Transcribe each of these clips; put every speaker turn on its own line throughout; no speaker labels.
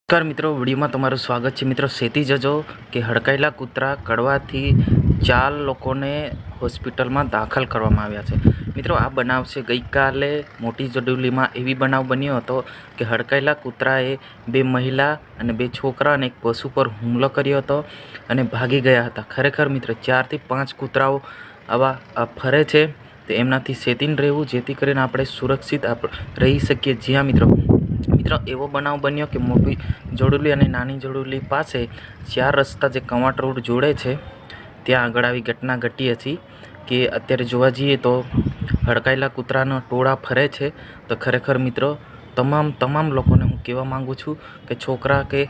નમસ્કાર મિત્રો, વિડીયોમાં તમારું સ્વાગત છે। મિત્રો, સેતી જજો કે હડકાયેલા કૂતરા કડવાથી 4 લોકોને હોસ્પિટલમાં દાખલ કરવામાં આવ્યા છે। મિત્રો, આ બનાવ છે ગઈકાલે મોટી જડુલીમાં એવી બનાવ બન્યો હતો કે હડકાયેલા કૂતરાએ 2 મહિલા અને 2 છોકરા અને એક પશુ પર હુમલો કર્યો હતો અને ભાગી ગયા હતા। ખરેખર મિત્રો 4 થી 5 કૂતરાઓ આવા ફરે છે તો એમનાથી સેતીને રહેવું, જેથી કરીને આપણે સુરક્ષિત રહી શકીએ। જ્યાં મિત્રો એવો બનાવ બન્યો કે મોટી જડુલી અને નાની જડુલી પાસે 4 રસ્તા જે કવાંટ રોડ જોડે છે ત્યાં આગળ આવી ઘટના ઘટી હતી કે અત્યારે જોવા જઈએ તો હડકાયેલા કૂતરાના ટોળા ફરે છે। તો ખરેખર મિત્રો તમામ લોકોને હું કહેવા માગું છું કે છોકરા કે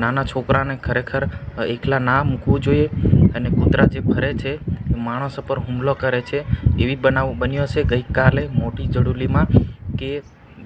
નાના છોકરાને ખરેખર એકલા ના મૂકવું જોઈએ। અને કૂતરા જે ફરે છે એ માણસો પર હુમલો કરે છે। એવી બનાવ બન્યો છે ગઈકાલે મોટી જડુલીમાં કે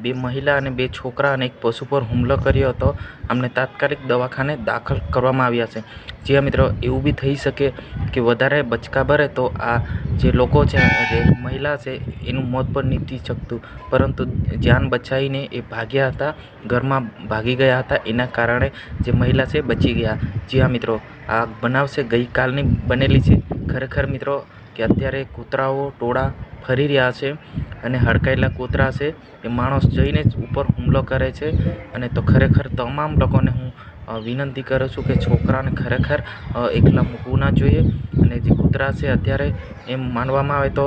2 મહિલા અને 2 છોકરા અને એક પશુ પર હુમલો કર્યો હતો। અમને તાત્કાલિક દવાખાને દાખલ કરવામાં આવ્યા છે। જ્યાં મિત્રો એવું બી થઈ શકે કે વધારે બચકા ભરે તો આ જે લોકો છે, જે મહિલા છે એનું મોત પણ નીપજી શકતું, પરંતુ જાન બચાવીને એ ભાગ્યા હતા, ઘરમાં ભાગી ગયા હતા, એના કારણે જે મહિલા છે બચી ગયા। જ્યાં મિત્રો આ બનાવ છે ગઈકાલની બનેલી છે। ખરેખર મિત્રો કે અત્યારે કૂતરાઓ ટોળા ફરી રહ્યા છે અને હડકાયેલા કૂતરા છે એ માણસ જોઈને જ ઉપર હુમલો કરે છે। અને તો ખરેખર તમામ લોકોને હું વિનંતી કરું છું કે છોકરાને ખરેખર એકલા મૂકવું ના જોઈએ। અને જે કૂતરા છે અત્યારે એમ માનવામાં આવે તો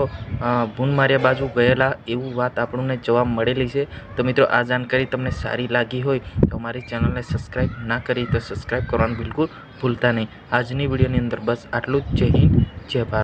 ભૂનમારિયા બાજુ ગયેલા એવું વાત આપણને જોવા મળેલી છે। તો મિત્રો આ જાણકારી તમને સારી લાગી હોય તો અમારી ચેનલને સબસ્ક્રાઈબ ના કરી તો સબસ્ક્રાઈબ કરવાનું બિલકુલ ભૂલતા નહીં। આજની વિડીયોની અંદર બસ આટલું જ। જય હિન્દ, જય ભારત।